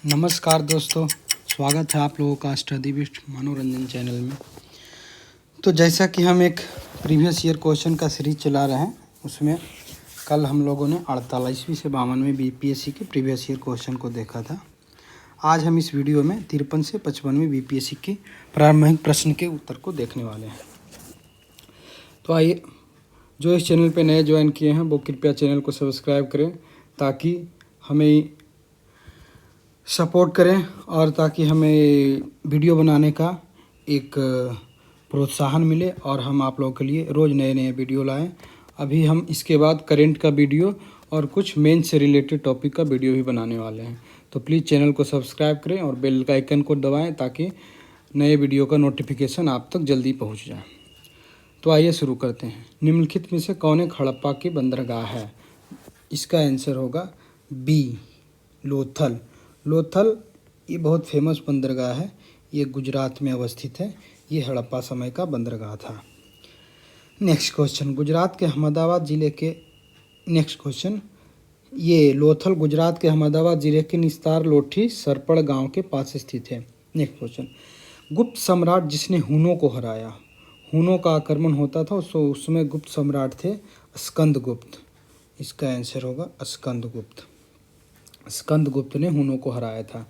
नमस्कार दोस्तों, स्वागत है आप लोगों का स्टडी बिस्ट मनोरंजन चैनल में। तो जैसा कि हम एक प्रीवियस ईयर क्वेश्चन का सीरीज चला रहे हैं, उसमें कल हम लोगों ने 48वीं से 52वीं बीपीएससी के प्रीवियस ईयर क्वेश्चन को देखा था। आज हम इस वीडियो में 53 से 55वीं बीपीएससी के प्रारंभिक प्रश्न के उत्तर को देखने वाले हैं। तो आइए, जो इस चैनल पर नए ज्वाइन किए हैं वो कृपया चैनल को सब्सक्राइब करें ताकि हमें सपोर्ट करें और ताकि हमें वीडियो बनाने का एक प्रोत्साहन मिले और हम आप लोगों के लिए रोज़ नए नए वीडियो लाएं। अभी हम इसके बाद करंट का वीडियो और कुछ मेन से रिलेटेड टॉपिक का वीडियो भी बनाने वाले हैं। तो प्लीज़ चैनल को सब्सक्राइब करें और बेल का आइकन को दबाएं ताकि नए वीडियो का नोटिफिकेशन आप तक जल्दी पहुँच जाए। तो आइए शुरू करते हैं। निम्नलिखित में से कौन एक हड़प्पा की बंदरगाह है? इसका आंसर होगा बी, लोथल। लोथल ये बहुत फेमस बंदरगाह है, ये गुजरात में अवस्थित है। ये हड़प्पा समय का बंदरगाह था। नेक्स्ट क्वेश्चन, गुजरात के अहमदाबाद ज़िले के नेक्स्ट क्वेश्चन, ये लोथल गुजरात के अहमदाबाद ज़िले के निस्तार लोठी सरपड़ गांव के पास स्थित है। नेक्स्ट क्वेश्चन, गुप्त सम्राट जिसने हुनों को हराया, हुनों का आक्रमण होता था उसमें गुप्त सम्राट थे स्कंदगुप्त। इसका आंसर होगा स्कंदगुप्त। स्कंदगुप्त ने हुनों को हराया था।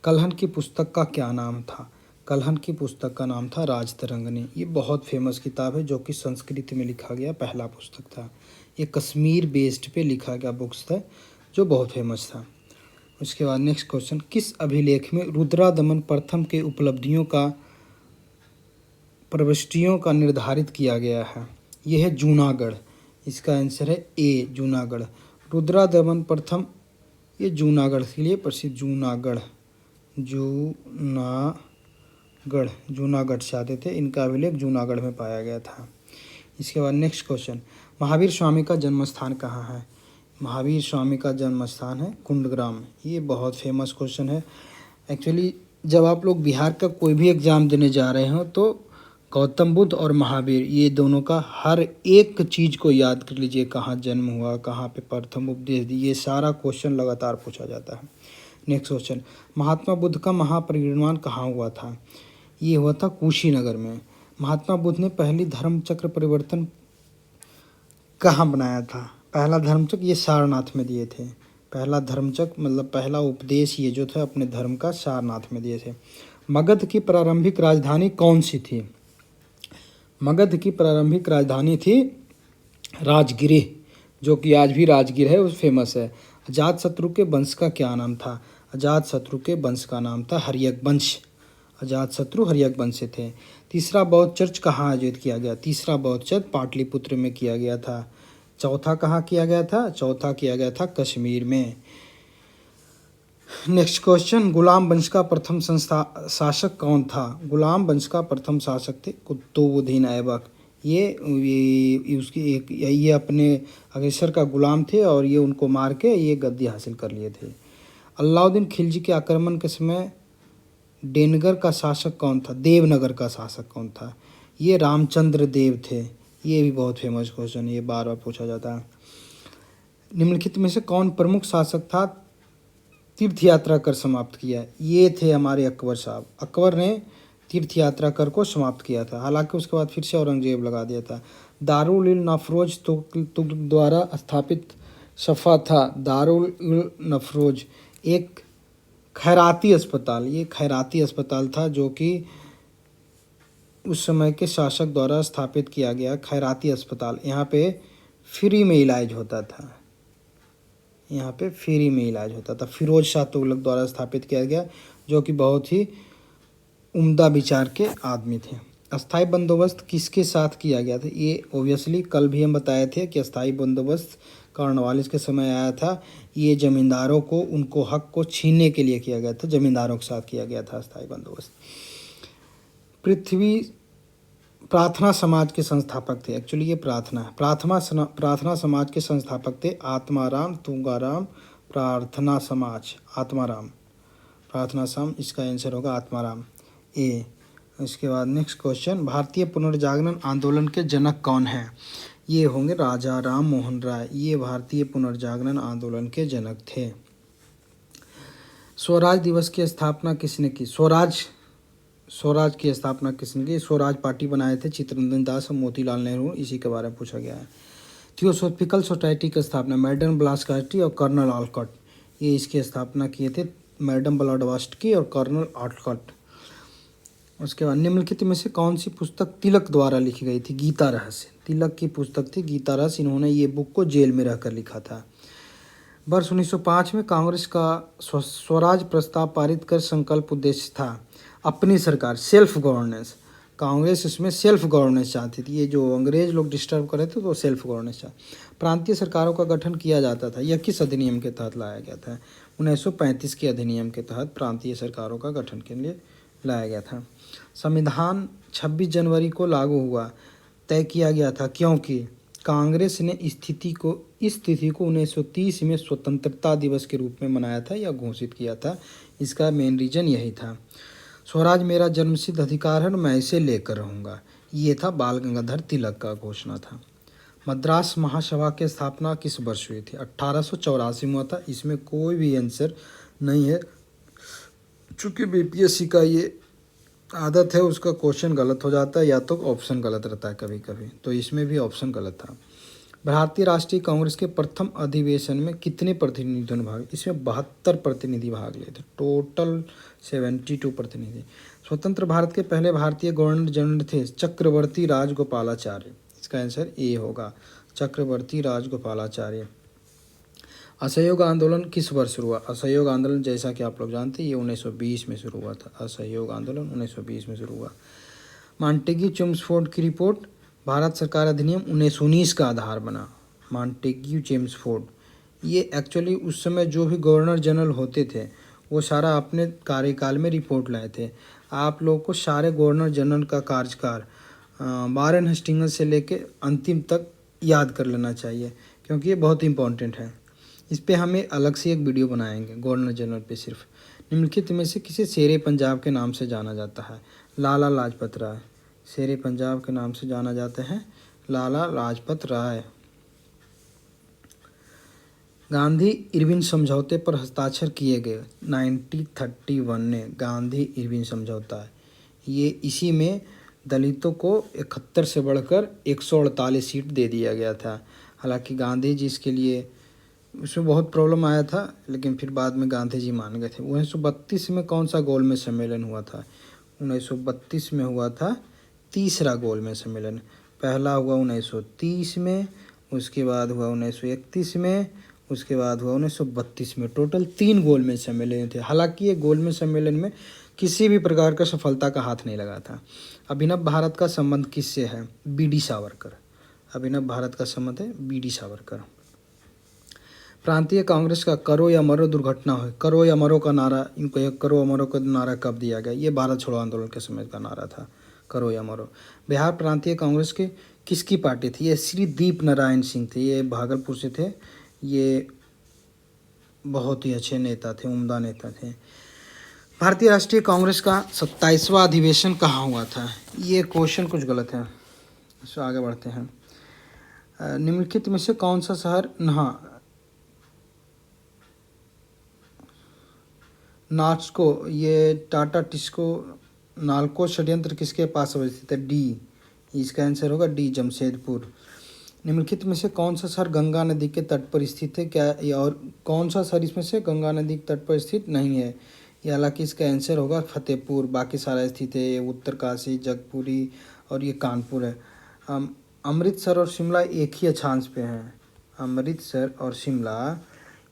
कल्हण की पुस्तक का क्या नाम था? कल्हण की पुस्तक का नाम था राजतरंगिणी। ये बहुत फेमस किताब है जो कि संस्कृत में लिखा गया पहला पुस्तक था। ये कश्मीर बेस्ड पे लिखा गया बुक्स था जो बहुत फेमस था। उसके बाद नेक्स्ट क्वेश्चन, किस अभिलेख में रुद्रादमन प्रथम के उपलब्धियों का प्रविष्टियों का निर्धारित किया गया है? यह है जूनागढ़। इसका आंसर है ए, जूनागढ़। रुद्रादमन प्रथम ये जूनागढ़ के लिए प्रसिद्ध, जूनागढ़ से आते थे। इनका अभिलेख जूनागढ़ में पाया गया था। इसके बाद नेक्स्ट क्वेश्चन, महावीर स्वामी का जन्म स्थान कहाँ है? महावीर स्वामी का जन्म स्थान है कुंडग्राम। ये बहुत फेमस क्वेश्चन है। एक्चुअली जब आप लोग बिहार का कोई भी एग्ज़ाम देने जा रहे हो तो गौतम बुद्ध और महावीर ये दोनों का हर एक चीज़ को याद कर लीजिए। कहाँ जन्म हुआ, कहाँ पे प्रथम उपदेश दिए, ये सारा क्वेश्चन लगातार पूछा जाता है। नेक्स्ट क्वेश्चन, महात्मा बुद्ध का महापरिनिर्वाण कहाँ हुआ था? ये हुआ था कुशीनगर में। महात्मा बुद्ध ने पहली धर्मचक्र परिवर्तन कहाँ बनाया था? पहला धर्मचक्र ये सारनाथ में दिए थे। पहला धर्मचक्र मतलब पहला उपदेश ये जो था अपने धर्म का सारनाथ में दिए थे। मगध की प्रारंभिक राजधानी कौन सी थी? मगध की प्रारंभिक राजधानी थी राजगिर, जो कि आज भी राजगिर है, वो फेमस है। अजातशत्रु के वंश का क्या नाम था? अजातशत्रु के वंश का नाम था हर्यक वंश। अजातशत्रु हर्यक वंश से थे। तीसरा बौद्ध चर्च कहाँ आयोजित किया गया? तीसरा बौद्ध चर्च पाटलिपुत्र में किया गया था। चौथा कहाँ किया गया था? चौथा किया गया था कश्मीर में। नेक्स्ट क्वेश्चन, गुलाम वंश का प्रथम शासक कौन था? गुलाम वंश का प्रथम शासक थे कुतुबुद्दीन ऐबक। ये उसकी एक ये अपने अग्रसर का गुलाम थे और ये उनको मार के ये गद्दी हासिल कर लिए थे। अलाउद्दीन खिलजी के आक्रमण के समय देवनगर का शासक कौन था? देवनगर का शासक कौन था? ये रामचंद्र देव थे। ये भी बहुत फेमस क्वेश्चन है, ये बार बार पूछा जाता है। निम्नलिखित में से कौन प्रमुख शासक था तीर्थ यात्रा कर समाप्त किया? ये थे हमारे अकबर साहब। अकबर ने तीर्थ यात्रा कर को समाप्त किया था। हालांकि उसके बाद फिर से औरंगजेब लगा दिया था। दारुल उल नफरोज तुगलक द्वारा स्थापित सफ़ा था। दारुल उल नफरोज एक खैराती अस्पताल, ये खैराती अस्पताल था जो कि उस समय के शासक द्वारा स्थापित किया गया खैराती अस्पताल। यहाँ पे फ्री में इलाज होता था। यहाँ पे फ्री में इलाज होता था। फिरोज शाह तुगलक द्वारा स्थापित किया गया, जो कि बहुत ही उम्दा विचार के आदमी थे। अस्थाई बंदोबस्त किसके साथ किया गया था? ये ओबियसली कल भी हम बताए थे कि अस्थाई बंदोबस्त कॉर्नवालिस के समय आया था। ये जमींदारों को उनको हक को छीनने के लिए किया गया था। जमींदारों के साथ किया गया था अस्थाई बंदोबस्त। पृथ्वी प्रार्थना समाज के संस्थापक थे। एक्चुअली ये प्रार्थना समाज के संस्थापक थे आत्माराम तुंगाराम। प्रार्थना समाज आत्माराम, प्रार्थना समाज, इसका आंसर होगा आत्माराम ए। इसके बाद नेक्स्ट क्वेश्चन, भारतीय पुनर्जागरण आंदोलन के जनक कौन हैं? ये होंगे राजा राम मोहन राय। ये भारतीय पुनर्जागरण आंदोलन के जनक थे। स्वराज दिवस की स्थापना किसने की? स्वराज की स्थापना किसने की? स्वराज पार्टी बनाए थे चित्तरंजन दास और मोतीलाल नेहरू, इसी के बारे में पूछा गया है। थियोसॉफिकल सोसाइटी की स्थापना मैडम ब्लास्कास्टी और कर्नल ऑलकॉट, ये इसकी स्थापना किए थे मैडम ब्लाडवास्की और कर्नल ऑलकॉट। उसके बाद निम्नलिखित में से कौन सी पुस्तक तिलक द्वारा लिखी गई थी? गीता रहस्य, तिलक की पुस्तक थी गीता रहस्य। इन्होंने ये बुक को जेल में रहकर लिखा था। वर्ष 1905 में कांग्रेस का स्वराज प्रस्ताव पारित कर संकल्प उद्देश्य था अपनी सरकार, सेल्फ गवर्नेंस। कांग्रेस इसमें सेल्फ गवर्नेंस चाहती थी, ये जो अंग्रेज लोग डिस्टर्ब कर रहे थे तो सेल्फ गवर्नेंस चाहते। प्रांतीय सरकारों का गठन किया जाता था, यह किस अधिनियम के तहत लाया गया था? 1935 के अधिनियम के तहत प्रांतीय सरकारों का गठन के लिए लाया गया था। संविधान 26 जनवरी को लागू हुआ, तय किया गया था क्योंकि कांग्रेस ने इस तिथि को 1930 में स्वतंत्रता दिवस के रूप में मनाया था या घोषित किया था। इसका मेन रीजन यही था। स्वराज मेरा जन्मसिद्ध अधिकार है, मैं इसे लेकर रहूँगा, ये था बाल गंगाधर तिलक का घोषणा था। मद्रास महासभा की स्थापना किस वर्ष हुई थी? 1884 में हुआ था। इसमें कोई भी आंसर नहीं है, चूँकि बीपीएससी का ये आदत है, उसका क्वेश्चन गलत हो जाता है या तो ऑप्शन गलत रहता है कभी कभी, तो इसमें भी ऑप्शन गलत था। भारतीय राष्ट्रीय कांग्रेस के प्रथम अधिवेशन में कितने प्रतिनिधियों ने भाग? इसमें 72 प्रतिनिधि भाग लिए थे, टोटल 72 प्रतिनिधि। स्वतंत्र भारत के पहले भारतीय गवर्नर जनरल थे चक्रवर्ती राजगोपालाचार्य, इसका आंसर ए होगा, चक्रवर्ती राजगोपालाचार्य। असहयोग आंदोलन किस वर्ष शुरू हुआ? असहयोग आंदोलन जैसा कि आप लोग जानते हैं ये 1920 में शुरू हुआ था। असहयोग आंदोलन 1920 में शुरू हुआ। मॉन्टेग्यू चेम्सफोर्ड की रिपोर्ट भारत सरकार अधिनियम 1919 का आधार बना। मॉन्टेग्यू चेम्सफोर्ड ये एक्चुअली उस समय जो भी गवर्नर जनरल होते थे वो सारा अपने कार्यकाल में रिपोर्ट लाए थे। आप लोगों को सारे गवर्नर जनरल का कार्यकाल वारेन हेस्टिंग्स से लेके अंतिम तक याद कर लेना चाहिए, क्योंकि ये बहुत इंपॉर्टेंट है। इस पे हमें अलग से एक वीडियो बनाएंगे गवर्नर जनरल पे सिर्फ। निम्नलिखित में से किसे शेरे पंजाब के नाम से जाना जाता है? लाला लाजपत राय, शेरे पंजाब के नाम से जाना जाते हैं लाला लाजपत राय। गांधी इरविन समझौते पर हस्ताक्षर किए गए 1931 ने, गांधी इरविन समझौता है ये, इसी में दलितों को 71 से बढ़कर 148 सीट दे दिया गया था। हालांकि गांधी जी इसके लिए उसमें बहुत प्रॉब्लम आया था, लेकिन फिर बाद में गांधी जी मान गए थे। 1932 में कौन सा गोलमेज सम्मेलन हुआ था? 1932 में हुआ था तीसरा गोलमेज सम्मेलन। पहला हुआ 1930 में, उसके बाद हुआ 1931 में, उसके बाद हुआ 1932 में। टोटल 3 गोलमेज सम्मेलन थे। हालांकि ये गोलमेज सम्मेलन में किसी भी प्रकार का सफलता का हाथ नहीं लगा था। अभिनव भारत का संबंध किससे है? बी.डी. सावरकर। अभिनव भारत का संबंध है बी.डी. सावरकर। प्रांतीय कांग्रेस का करो या मरो दुर्घटना हो, करो या मरो का नारा, इनको एक करो या मरो का नारा कब दिया गया? ये भारत छोड़ो आंदोलन के समय का नारा था, करो या मरो। बिहार प्रांतीय कांग्रेस के किसकी पार्टी थी? ये श्री दीप नारायण सिंह थे, ये भागलपुर से थे, ये बहुत ही अच्छे नेता थे, उम्दा नेता थे। भारतीय राष्ट्रीय कांग्रेस का 27वां अधिवेशन कहाँ हुआ था? ये क्वेश्चन कुछ गलत है, इससे आगे बढ़ते हैं। निम्नलिखित में से कौन सा शहर नाट्सको, ये टाटा टिस्को नाल्को षड्यंत्र किसके पास अवस्थित है? डी, इसका आंसर होगा डी, जमशेदपुर। निम्नलिखित में से कौन सा शहर गंगा नदी के तट पर स्थित है? क्या और कौन सा शहर इसमें से गंगा नदी के तट पर स्थित नहीं है? ये हालांकि इसका आंसर होगा फतेहपुर, बाकी सारा स्थित है उत्तरकाशी, जगपुरी और ये कानपुर है। अमृतसर और शिमला एक ही अक्षांश पे हैं। अमृतसर और शिमला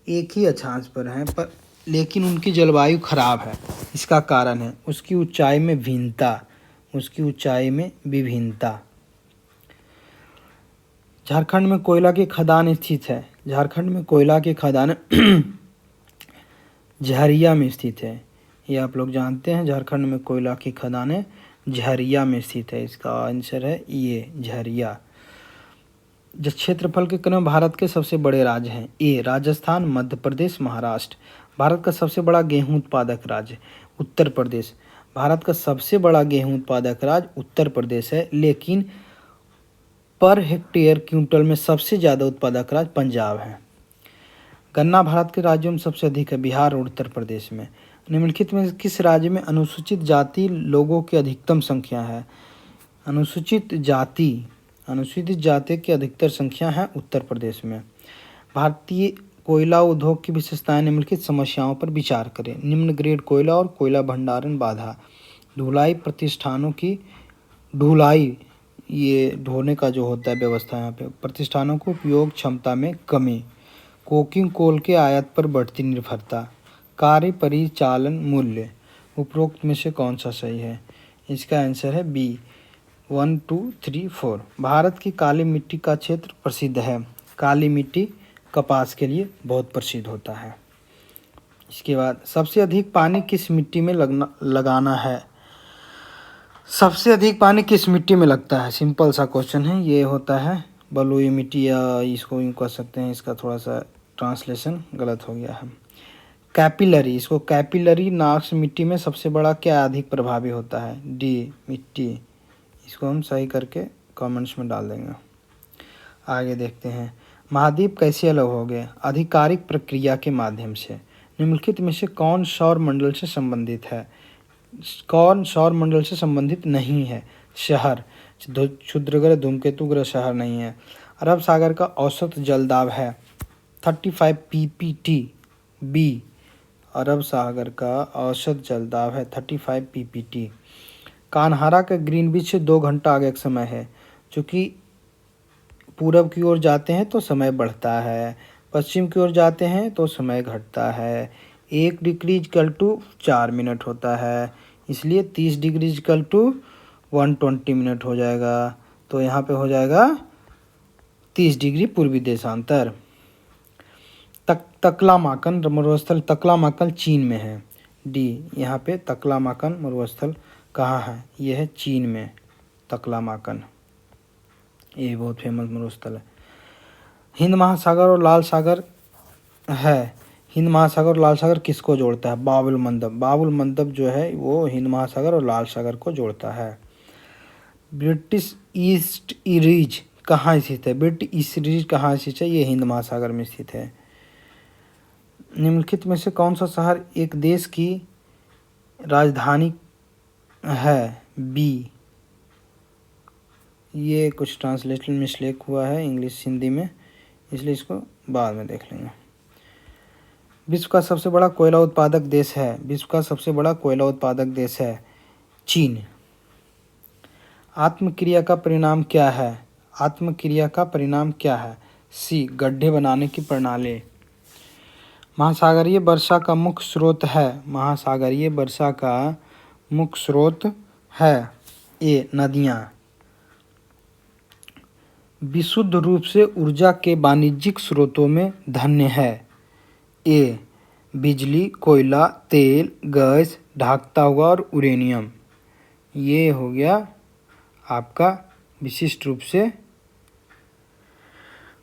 एक ही अक्षांश पर हैं, पर लेकिन उनकी जलवायु खराब है। इसका कारण है उसकी ऊंचाई में भिन्नता, उसकी ऊंचाई में विभिन्नता। झारखंड में कोयला की खदान स्थित है। झारखंड में कोयला की खदान झरिया में स्थित है, ये आप लोग जानते हैं। झारखंड में कोयला की खदानें झरिया में स्थित है, इसका आंसर है ये झरिया। जिस क्षेत्रफल के क्रम भारत के सबसे बड़े राज्य हैं? ए राजस्थान, मध्य प्रदेश, महाराष्ट्र। भारत का सबसे बड़ा गेहूं उत्पादक राज्य उत्तर प्रदेश। भारत का सबसे बड़ा गेहूं उत्पादक राज्य उत्तर प्रदेश है, लेकिन पर हेक्टेयर क्विंटल में सबसे ज़्यादा उत्पादक राज्य पंजाब है। गन्ना भारत के राज्यों में सबसे अधिक है, बिहार और उत्तर प्रदेश में। निम्नलिखित में किस राज्य में अनुसूचित जाति लोगों की अधिकतम संख्या है? अनुसूचित जाति की अधिकतर संख्या है उत्तर प्रदेश में। भारतीय कोयला उद्योग की विशेषताएं निम्नलिखित समस्याओं पर विचार करें। निम्न ग्रेड कोयला और कोयला भंडारण बाधा, ढुलाई प्रतिष्ठानों की ढुलाई, ये ढोने का जो होता है व्यवस्था यहाँ पे, प्रतिष्ठानों को उपयोग क्षमता में कमी, कोकिंग कोल के आयात पर बढ़ती निर्भरता, कार्य परिचालन मूल्य। उपरोक्त में से कौन सा सही है? इसका आंसर है बी, 1 2 3 4। भारत की काली मिट्टी का क्षेत्र प्रसिद्ध है। काली मिट्टी कपास के लिए बहुत प्रसिद्ध होता है। इसके बाद सबसे अधिक पानी किस मिट्टी में लगाना है? सबसे अधिक पानी किस मिट्टी में लगता है? सिंपल सा क्वेश्चन है। ये होता है बलुई मिट्टी, या इसको यूँ कह सकते हैं, इसका थोड़ा सा ट्रांसलेशन गलत हो गया है। कैपिलरी, इसको कैपिलरी नाक्स मिट्टी में सबसे बड़ा क्या अधिक प्रभावी होता है? डी, मिट्टी। इसको हम सही करके कमेंट्स में डाल देंगे। आगे देखते हैं, महाद्वीप कैसे अलग हो गए? आधिकारिक प्रक्रिया के माध्यम से। निम्नलिखित में से कौन सौर मंडल से संबंधित है? कौन सौर मंडल से संबंधित नहीं है? शहर, क्षुद्र ग्रह, धूमकेतु ग्रह शहर नहीं है। अरब सागर का औसत जलदाब है 35 ppt। बी, अरब सागर का औसत जलदाब है 35 ppt। कान्हारा का ग्रीनविच से 2 घंटा आगे का समय है। चूँकि पूरब की ओर जाते हैं तो समय बढ़ता है, पश्चिम की ओर जाते हैं तो समय घटता है। 1 डिग्री इक्वल टू 4 मिनट होता है, इसलिए 30 डिग्री इक्वल टू 120 मिनट हो जाएगा। तो यहाँ पे हो जाएगा 30 डिग्री पूर्वी देशांतर। तकलामाकन मरुस्थल, तकलामाकन चीन में है। डी, यहाँ पे तकलामाकन मरुस्थल कहाँ है? यह है चीन में, तकलामाकन, ये बहुत फेमस मरुस्थल है। हिंद महासागर और लाल सागर है। हिंद महासागर और लाल सागर किसको जोड़ता है? बाबुल मंदब। बाबुल मंदब जो है वो हिंद महासागर और लाल सागर को जोड़ता है। ब्रिटिश ईस्ट इंडीज कहाँ स्थित है? ब्रिटिश ईस्ट इंडीज कहाँ स्थित है? ये हिंद महासागर में स्थित है। निम्नलिखित में से कौन सा शहर एक देश की राजधानी है? बी, ये कुछ ट्रांसलेशन मिस्टेक हुआ है इंग्लिश हिंदी में, इसलिए इसको बाद में देख लेंगे। विश्व का सबसे बड़ा कोयला उत्पादक देश है। विश्व का सबसे बड़ा कोयला उत्पादक देश है चीन। आत्मक्रिया का परिणाम क्या है? आत्मक्रिया का परिणाम क्या है? सी, गड्ढे बनाने की प्रणाली। महासागरीय वर्षा का मुख्य स्रोत है। महासागरीय वर्षा का मुख्य स्रोत है ए, नदियाँ। विशुद्ध रूप से ऊर्जा के वाणिज्यिक स्रोतों में धन्य है। ए, बिजली, कोयला, तेल, गैस, ढकता हुआ और यूरेनियम। ये हो गया आपका विशिष्ट रूप से,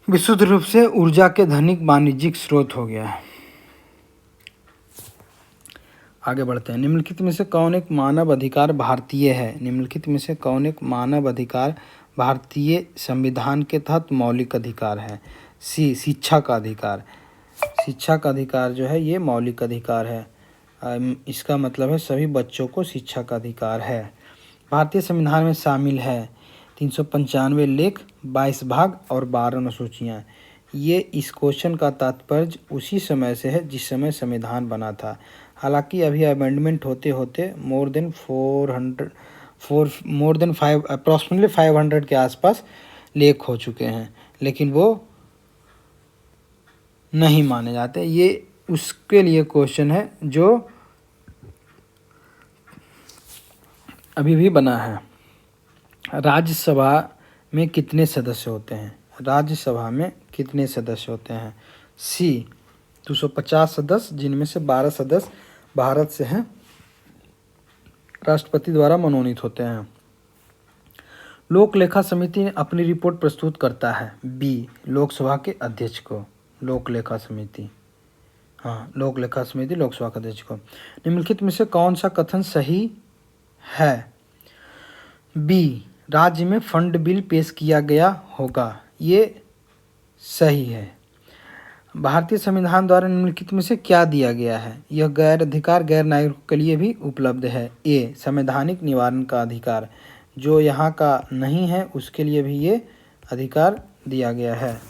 विशुद्ध रूप से ऊर्जा के धनिक वाणिज्यिक स्रोत हो गया। आगे बढ़ते हैं। निम्नलिखित में से कौन एक मानव अधिकार भारतीय है? निम्नलिखित में से कौन एक मानव अधिकार भारतीय संविधान के तहत मौलिक अधिकार है? सी, शिक्षा का अधिकार। शिक्षा का अधिकार जो है ये मौलिक अधिकार है। इसका मतलब है सभी बच्चों को शिक्षा का अधिकार है। भारतीय संविधान में शामिल है 395 लेख, 22 भाग और 12 अनुसूचियाँ। ये इस क्वेश्चन का तात्पर्य उसी समय से है जिस समय संविधान बना था। हालांकि अभी अमेंडमेंट होते होते अप्रॉक्सीमेटली 500 के आसपास लेख हो चुके हैं, लेकिन वो नहीं माने जाते। ये उसके लिए क्वेश्चन है जो अभी भी बना है। राज्यसभा में कितने सदस्य होते हैं? राज्यसभा में कितने सदस्य होते हैं? सी, 250 सदस्य, जिनमें से 12 सदस्य भारत से हैं, राष्ट्रपति द्वारा मनोनीत होते हैं। लोक लेखा समिति अपनी रिपोर्ट प्रस्तुत करता है। बी, लोकसभा के अध्यक्ष को। लोक लेखा समिति, हाँ, लोक लेखा समिति लोकसभा के अध्यक्ष को। निम्नलिखित में से कौन सा कथन सही है? बी, राज्य में फंड बिल पेश किया गया होगा। ये सही है। भारतीय संविधान द्वारा निम्नलिखित में से क्या दिया गया है? यह गैर अधिकार गैर नागरिकों के लिए भी उपलब्ध है। ए संवैधानिक निवारण का अधिकार, जो यहाँ का नहीं है उसके लिए भी ये अधिकार दिया गया है।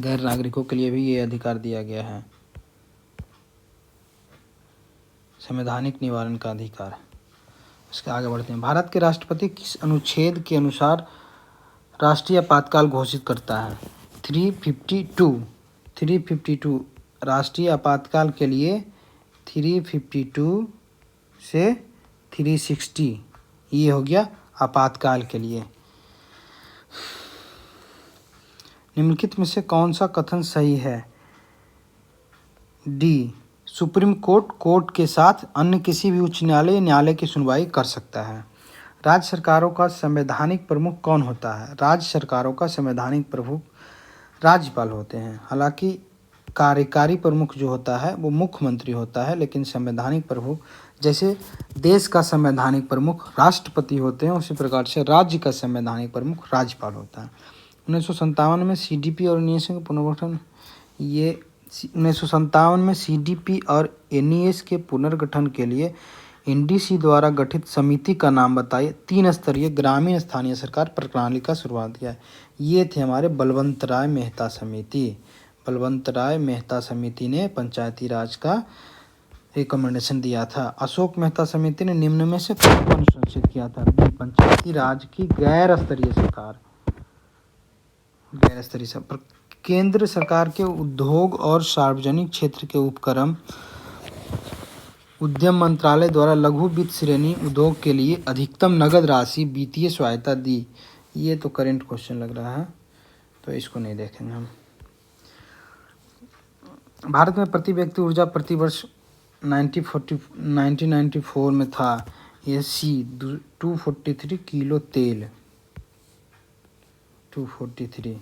गैर नागरिकों के लिए भी ये अधिकार दिया गया है, संवैधानिक निवारण का अधिकार। इसके आगे बढ़ते हैं। भारत के राष्ट्रपति किस अनुच्छेद के अनुसार राष्ट्रीय आपातकाल घोषित करता है? 352 राष्ट्रीय आपातकाल के लिए 352 से 360 ये हो गया आपातकाल के लिए। निम्नलिखित में से कौन सा कथन सही है? डी सुप्रीम कोर्ट कोर्ट के साथ अन्य किसी भी उच्च न्यायालय या न्यायालय की सुनवाई कर सकता है। राज्य सरकारों का संवैधानिक प्रमुख कौन होता है? राज्य सरकारों का संवैधानिक प्रमुख राज्यपाल होते हैं। हालांकि कार्यकारी प्रमुख जो होता है वो मुख्यमंत्री होता है, लेकिन संवैधानिक प्रमुख जैसे देश का संवैधानिक प्रमुख राष्ट्रपति होते हैं, उसी प्रकार से राज्य का संवैधानिक प्रमुख राज्यपाल होता है। 1957 में सीडीपी और एनईएस का पुनर्गठन 1957 में सीडीपी और एनईएस के पुनर्गठन के लिए एनडीसी द्वारा गठित समिति का नाम बताइए। 3 स्तरीय ग्रामीण स्थानीय सरकार प्रणाली का शुरुआत किया है। ये थे हमारे बलवंत राय मेहता समिति। बलवंत राय मेहता समिति ने पंचायती राज का रिकमेंडेशन दिया था। अशोक मेहता समिति ने निम्न में से कौन को अनुशंसित किया था? पंचायती राज की गैर स्तरीय सरकार, गैर स्तरीय सरकार। केंद्र सरकार के उद्योग और सार्वजनिक क्षेत्र के उपक्रम उद्यम मंत्रालय द्वारा लघु वित्त श्रेणी उद्योग के लिए अधिकतम नगद राशि वित्तीय सहायता दी। ये तो करेंट क्वेश्चन लग रहा है, तो इसको नहीं देखेंगे हम। भारत में प्रति व्यक्ति ऊर्जा प्रति वर्ष 1994 में था ये सी 243 किलो तेल 243।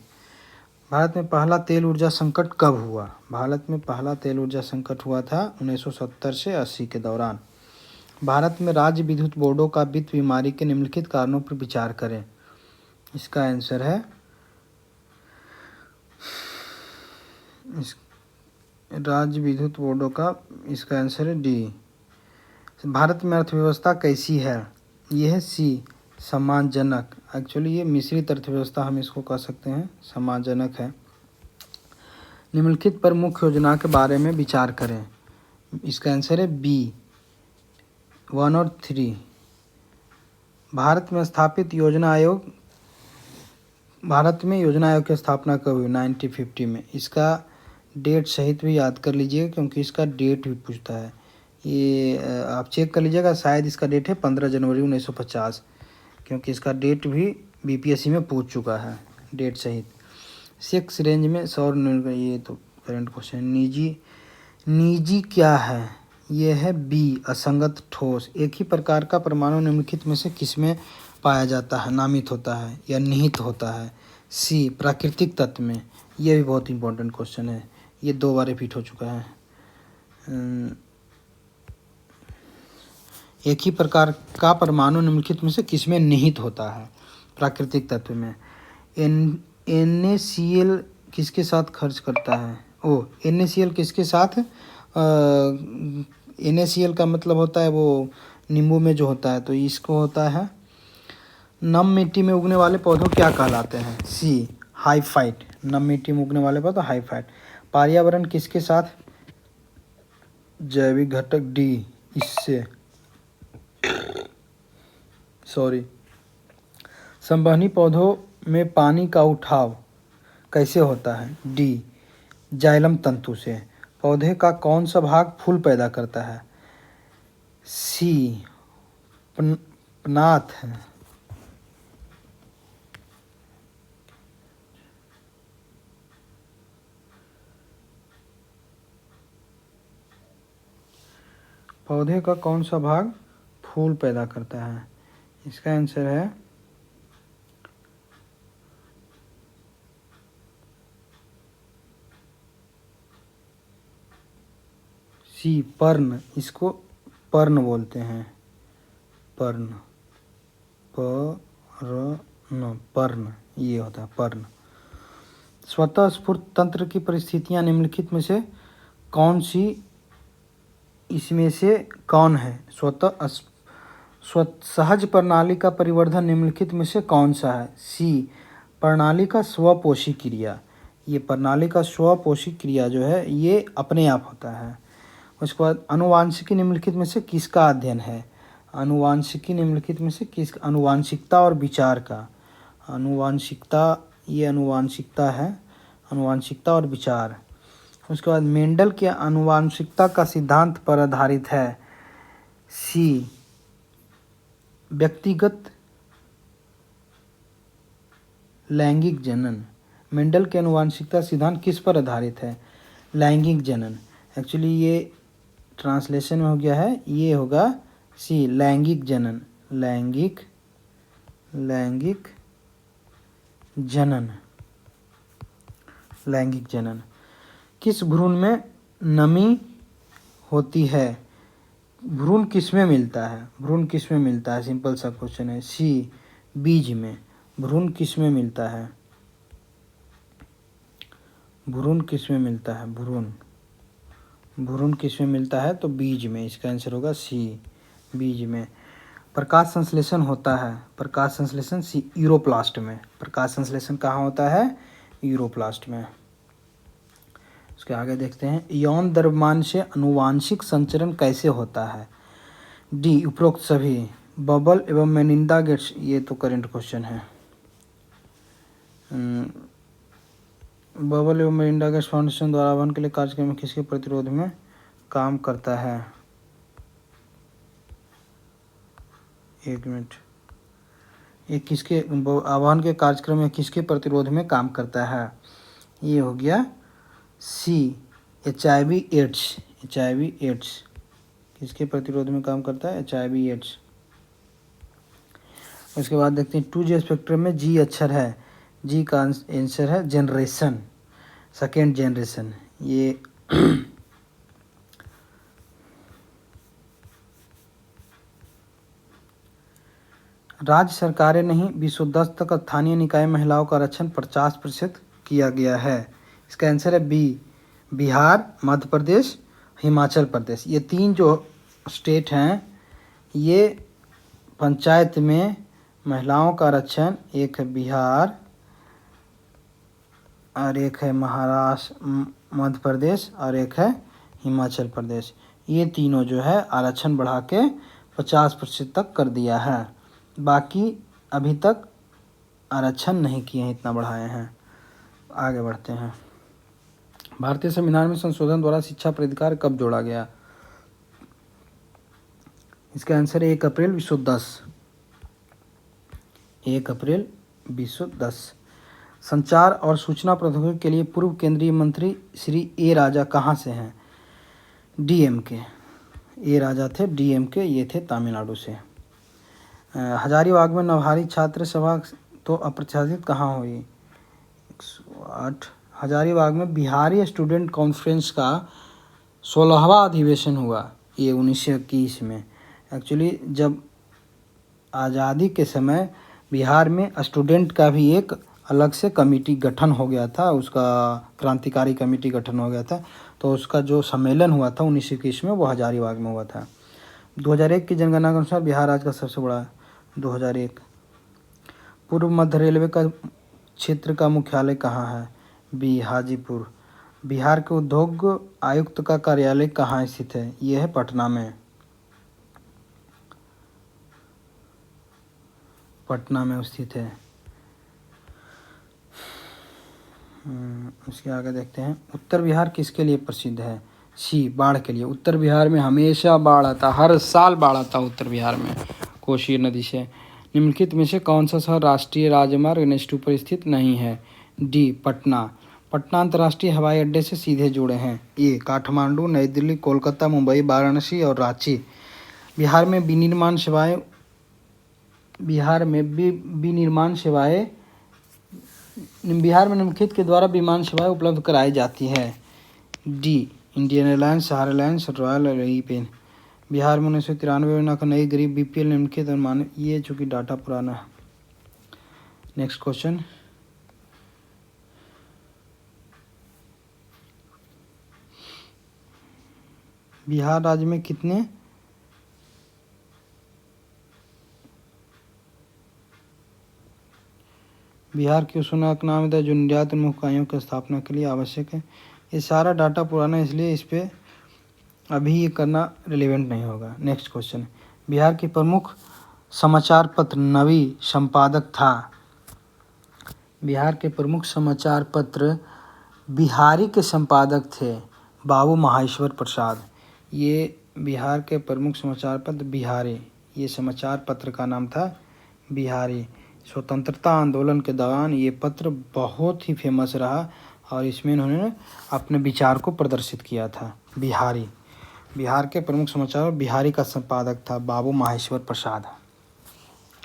भारत में पहला तेल ऊर्जा संकट कब हुआ? भारत में पहला तेल ऊर्जा संकट हुआ था 1970 से 80 के दौरान। भारत में राज्य विद्युत बोर्डों का वित्त बीमारी के निम्नलिखित कारणों पर विचार करें। इसका आंसर है राज्य विद्युत बोर्डों का, इसका आंसर है डी। भारत में अर्थव्यवस्था कैसी है? यह है सी सम्मानजनक। एक्चुअली ये मिश्रित अर्थव्यवस्था हम इसको कह सकते हैं, सम्मानजनक है। निम्नलिखित पर मुख्य योजना के बारे में विचार करें। इसका आंसर है बी 1 और 3। भारत में स्थापित योजना आयोग, भारत में योजना आयोग की स्थापना कब हुई? 1950 में। इसका डेट सहित भी याद कर लीजिएगा, क्योंकि इसका डेट भी पूछता है। ये आप चेक कर लीजिएगा, शायद इसका डेट है 15 जनवरी 1950, क्योंकि इसका डेट भी बीपीएससी में पूछ चुका है डेट सहित। 6 रेंज में सौर, ये तो करंट क्वेश्चन। निजी क्या है? ये है बी असंगत ठोस। एक ही प्रकार का परमाणु निम्नलिखित में से किसमें पाया जाता है, नामित होता है या निहित होता है? सी प्राकृतिक तत्व में। ये भी बहुत इंपॉर्टेंट क्वेश्चन है, ये 2 बार रिपीट हो चुका है। एक ही प्रकार का परमाणु निम्नलिखित में से किसमें निहित होता है? प्राकृतिक तत्व में। NaCl किसके साथ खर्च करता है? NaCl किसके साथ? NaCl का मतलब होता है वो नींबू में जो होता है, तो इसको होता है। नम मिट्टी में उगने वाले पौधों क्या कहलाते हैं? सी हाइफाइट। नम मिट्टी में उगने वाले पौधे हाइफाइट। पर्यावरण किसके साथ? जैविक घटक डी इससे, सॉरी। संवहनी पौधों में पानी का उठाव कैसे होता है? डी जाइलम तंतु से। पौधे का कौन सा भाग फूल पैदा करता है? सी पनाथ है। पौधे का कौन सा भाग फूल पैदा करता है? इसका आंसर है सी पर्ण। इसको पर्ण बोलते हैं, पर्ण, पर्ण, पर्ण ये होता है पर्ण। स्वतः स्फूर्त तंत्र की परिस्थितियां निम्नलिखित में से कौन सी इसमें से कौन है? सहज प्रणाली का परिवर्धन निम्नलिखित में से कौन सा है? सी, प्रणाली का स्वपोषी क्रिया। ये प्रणाली का स्वपोषी क्रिया जो है ये अपने आप होता है। उसके बाद अनुवांशिकी निम्नलिखित में से किसका अध्ययन है? अनुवांशिकी निम्नलिखित में से किस? अनुवांशिकता और विचार का। अनुवांशिकता, ये अनुवांशिकता है, अनुवांशिकता और विचार। उसके बाद मेंडल के अनुवांशिकता का सिद्धांत पर आधारित है। सी, व्यक्तिगत लैंगिक जनन। मेंडल के अनुवांशिकता सिद्धांत किस पर आधारित है? लैंगिक जनन। एक्चुअली ये ट्रांसलेशन में हो गया है, ये होगा सी, लैंगिक जनन। लैंगिक जनन। लैंगिक जनन। किस भ्रूण में नमी होती है? भ्रूण किस में मिलता है? भ्रूण किस में मिलता है? सिंपल सा क्वेश्चन है। सी, बीज में। भ्रूण किस में मिलता है? भ्रूण किस में मिलता है? भ्रूण किस में मिलता है? तो बीज में। इसका आंसर होगा सी, बीज में। प्रकाश संश्लेषण होता है, प्रकाश संश्लेषण सी, यूरोप्लास्ट में। प्रकाश संश्लेषण कहाँ होता है? यूरोप्लास्ट में। उसके आगे देखते हैं, यौन द्रव्यमान से अनुवांशिक संचरण कैसे होता है? डी, उपरोक्त सभी। बबल एवं मेलिंडा गेट्स, ये तो करंट क्वेश्चन है। बबल एवं मेलिंडा गेट्स फाउंडेशन द्वारा आह्वान के लिए कार्यक्रम में किसके प्रतिरोध में काम करता है? एक मिनट, ये किसके आह्वान के कार्यक्रम में किसके प्रतिरोध में काम करता है? ये हो गया C, HIV AIDS. HIV AIDS किसके प्रतिरोध में काम करता है? HIV AIDS. उसके बाद देखते हैं 2G स्पेक्ट्रम में G अक्षर है। G का आंसर है जनरेशन, सेकेंड जनरेशन। ये राज्य सरकारें नहीं, विश्व 10 तक स्थानीय निकाय महिलाओं का आरक्षण 50% किया गया है। इसका आंसर है बी, बिहार, मध्य प्रदेश, हिमाचल प्रदेश। ये तीन जो स्टेट हैं, ये पंचायत में महिलाओं का आरक्षण, एक है बिहार और एक है महाराष्ट्र, मध्य प्रदेश और एक है हिमाचल प्रदेश। ये तीनों जो है आरक्षण बढ़ा के 50% तक कर दिया है। बाकी अभी तक आरक्षण नहीं किए हैं, इतना बढ़ाए हैं। आगे बढ़ते हैं। भारतीय संविधान में संशोधन द्वारा शिक्षा पर अधिकार कब जोड़ा गया? इसका आंसर है 1 अप्रैल 1910। 1 अप्रैल 1910। संचार और सूचना प्रौद्योगिकी के लिए पूर्व केंद्रीय मंत्री श्री ए राजा कहाँ से हैं? DMK। ए राजा थे DMK, ये थे तमिलनाडु से। हजारीबाग में नवहारी छात्र सभा तो अप्रत्याशित कहाँ हुई? 108। हजारीबाग में बिहारी स्टूडेंट कॉन्फ्रेंस का 16वां अधिवेशन हुआ, ये 1921 में। एक्चुअली जब आज़ादी के समय बिहार में स्टूडेंट का भी एक अलग से कमेटी गठन हो गया था, उसका क्रांतिकारी कमेटी गठन हो गया था, तो उसका जो सम्मेलन हुआ था 1921 में, वो हजारीबाग में हुआ था। 2001 की जनगणना के अनुसार बिहार राज्य का सबसे बड़ा 2001। पूर्व मध्य रेलवे का क्षेत्र का मुख्यालय कहाँ है? बी, हाजीपुर। बिहार के उद्योग आयुक्त का कार्यालय कहाँ स्थित है? ये है पटना में। पटना में स्थित है। उसके आगे देखते हैं, उत्तर बिहार किसके लिए प्रसिद्ध है? सी, बाढ़ के लिए। उत्तर बिहार में हमेशा बाढ़ आता, हर साल बाढ़ आता उत्तर बिहार में, कोसी नदी से। निम्नलिखित में से कौन सा शहर राष्ट्रीय राजमार्ग NH2 पर स्थित नहीं है? डी, पटना। पटना अंतर्राष्ट्रीय हवाई अड्डे से सीधे जुड़े हैं। ए, काठमांडू, नई दिल्ली, कोलकाता, मुंबई, वाराणसी और रांची। बिहार में विनिर्माण सेवाएं बिहार में निम्नलिखित के द्वारा विमान सेवाएं उपलब्ध कराई जाती है। डी, इंडियन एयरलाइंस, सहारा एयरलाइंस, रॉयल एयरलाइन। बिहार में 1993 में नई गरीब BPL निम्नलिखित अनुमान, ये चूँकि डाटा पुराना है। नेक्स्ट क्वेश्चन, बिहार राज्य में कितने बिहार की उस नाम है जो निर्यात उन्मुख इकाइयों की स्थापना के लिए आवश्यक है। ये सारा डाटा पुराना है, इसलिए इस पर अभी ये करना रिलेवेंट नहीं होगा। नेक्स्ट क्वेश्चन, बिहार के प्रमुख समाचार पत्र नवी संपादक था। बिहार के प्रमुख समाचार पत्र बिहारी के संपादक थे बाबू माहेश्वर प्रसाद। ये बिहार के प्रमुख समाचार पत्र बिहारी, ये समाचार पत्र का नाम था बिहारी। स्वतंत्रता आंदोलन के दौरान ये पत्र बहुत ही फेमस रहा और इसमें इन्होंने अपने विचार को प्रदर्शित किया था। बिहारी, बिहार के प्रमुख समाचार बिहारी का संपादक था बाबू माहेश्वर प्रसाद।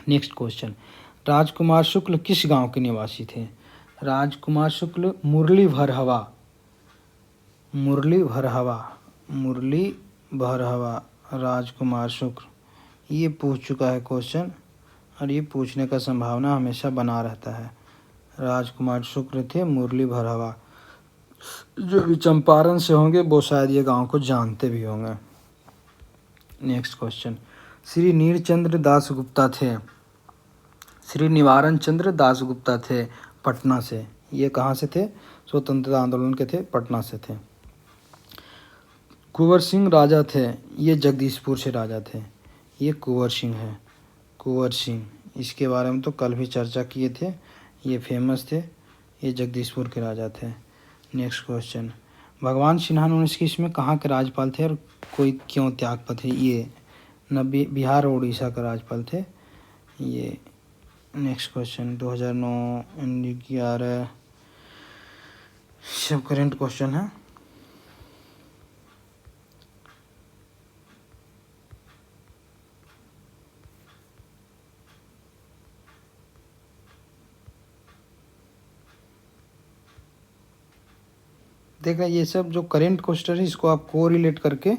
नेक्स्ट क्वेश्चन, राजकुमार शुक्ल किस गांव के निवासी थे? राजकुमार शुक्ल मुरली भरहवा, मुरली भरहवा, मुरली भरहवा राजकुमार शुक्ल। ये पूछ चुका है क्वेश्चन और ये पूछने का संभावना हमेशा बना रहता है। राजकुमार शुक्ल थे मुरली भरहवा। जो भी चंपारण से होंगे वो शायद ये गांव को जानते भी होंगे। नेक्स्ट क्वेश्चन, श्री नीलचंद्र दासगुप्ता थे। श्री निवारण चंद्र दासगुप्ता थे पटना से। ये कहाँ से थे? स्वतंत्रता आंदोलन के थे, पटना से थे। कुंवर सिंह राजा थे, ये जगदीशपुर से राजा थे। ये कुंवर सिंह है, कुंवर सिंह, इसके बारे में तो कल भी चर्चा किए थे। ये फेमस थे, ये जगदीशपुर के राजा थे। नेक्स्ट क्वेश्चन, भगवान सिन्हा 1921 में कहाँ के राज्यपाल थे और कोई क्यों त्यागपत्र थे? ये बिहार और उड़ीसा के राज्यपाल थे ये। नेक्स्ट क्वेश्चन, 2009 11 सब करेंट क्वेश्चन है। देखा, ये सब जो करेंट क्वेश्चन है इसको आप को रिलेट करके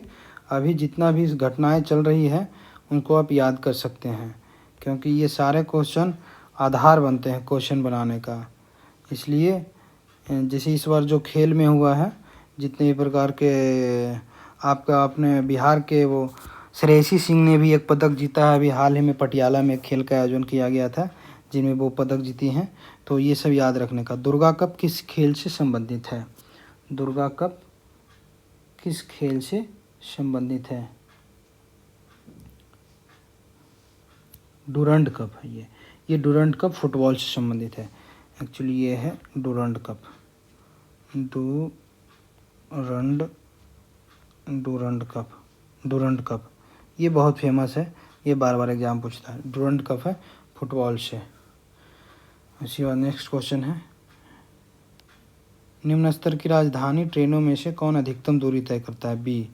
अभी जितना भी घटनाएं चल रही है उनको आप याद कर सकते हैं, क्योंकि ये सारे क्वेश्चन आधार बनते हैं क्वेश्चन बनाने का। इसलिए जैसे इस बार जो खेल में हुआ है, जितने प्रकार के आपका अपने बिहार के वो श्रेयसी सिंह ने भी एक पदक जीता है। अभी हाल ही में पटियाला में खेल का आयोजन किया गया था जिनमें वो पदक जीती हैं। तो ये सब याद रखने का। दुर्गा कप किस खेल से संबंधित है? दुर्गा कप किस खेल से संबंधित है? डूरंड कप है ये डूरंड कप फुटबॉल से संबंधित है। एक्चुअली ये है डूरंड कप, डूरंड कप ये बहुत फेमस है, ये बार बार एग्जाम पूछता है। डूरंड कप है फुटबॉल से। इसी बाद नेक्स्ट क्वेश्चन है, निम्न स्तर की राजधानी ट्रेनों में से कौन अधिकतम दूरी तय करता है? B,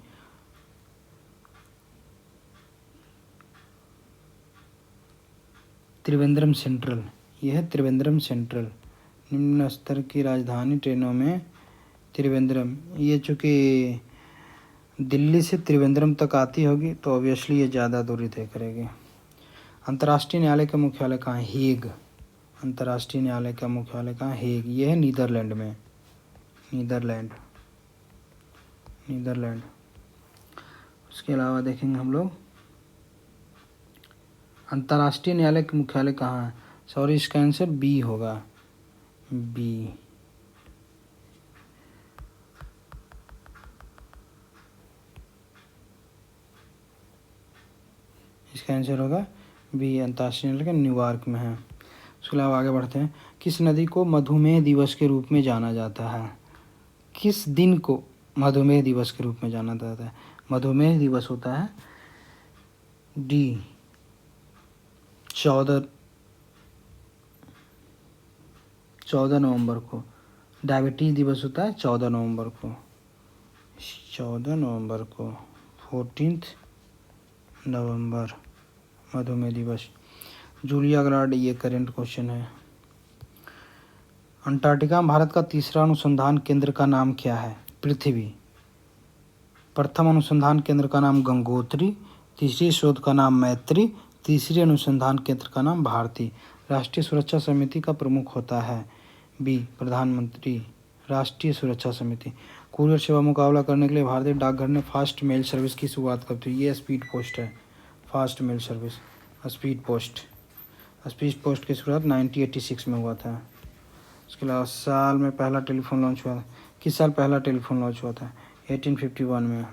Trivandrum central. यह है त्रिवेंद्रम सेंट्रल। निम्न स्तर की राजधानी ट्रेनों में त्रिवेंद्रम, ये चूँकि दिल्ली से त्रिवेंद्रम तक आती होगी तो ऑब्वियसली ये ज़्यादा दूरी तय करेगी। अंतर्राष्ट्रीय न्यायालय का मुख्यालय कहाँ है? हेग। अंतर्राष्ट्रीय न्यायालय का मुख्यालय कहाँ? हेग। ये है नीदरलैंड में, नीदरलैंड। उसके अलावा देखेंगे हम लोग अंतर्राष्ट्रीय न्यायालय का मुख्यालय कहाँ है? सॉरी, इसका आंसर बी होगा, बी। इसका आंसर होगा बी, अंतर्राष्ट्रीय न्यायालय का न्यूयॉर्क में है। उसके अलावा आगे बढ़ते हैं, किस नदी को मधुमेह दिवस के रूप में जाना जाता है? किस दिन को मधुमेह दिवस के रूप में जाना जाता है? मधुमेह दिवस होता है डी, 14 नवंबर को। डायबिटीज़ दिवस होता है 14 नवंबर को, 14 नवंबर को, 14 नवंबर मधुमेह दिवस। जूलिया गिलार्ड, ये करेंट क्वेश्चन है। अंटार्कटिका में भारत का तीसरा अनुसंधान केंद्र का नाम क्या है? पृथ्वी। प्रथम अनुसंधान केंद्र का नाम गंगोत्री, तीसरी शोध का नाम मैत्री, तीसरी अनुसंधान केंद्र का नाम भारती। राष्ट्रीय सुरक्षा समिति का प्रमुख होता है बी, प्रधानमंत्री। राष्ट्रीय सुरक्षा समिति। कुरियर सेवा मुकाबला करने के लिए भारतीय डाकघर ने फास्ट मेल सर्विस की शुरुआत कब थी? ये स्पीड पोस्ट है, fast mail service, speed post की शुरुआत 1986 में हुआ था। उसके अलावा साल में पहला टेलीफोन लॉन्च हुआ था, किस साल पहला टेलीफोन लॉन्च हुआ था? 1851 में,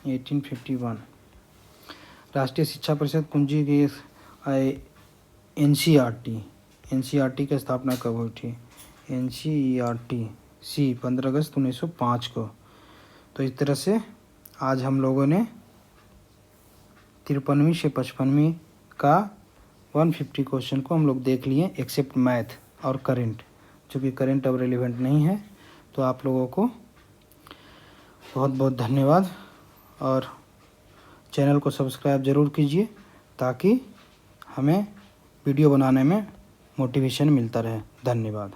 1851। राष्ट्रीय शिक्षा परिषद कुंजी की एनसीईआरटी की स्थापना कब हुई थी? एनसीईआरटी 15 अगस्त 1905 को। तो इस तरह से आज हम लोगों ने 53वीं से 55वीं का 150 क्वेश्चन को हम लोग देख लिए, एक्सेप्ट मैथ और करंट, चूँकि करंट अब रेलिवेंट नहीं है। तो आप लोगों को बहुत बहुत धन्यवाद, और चैनल को सब्सक्राइब ज़रूर कीजिए ताकि हमें वीडियो बनाने में मोटिवेशन मिलता रहे। धन्यवाद।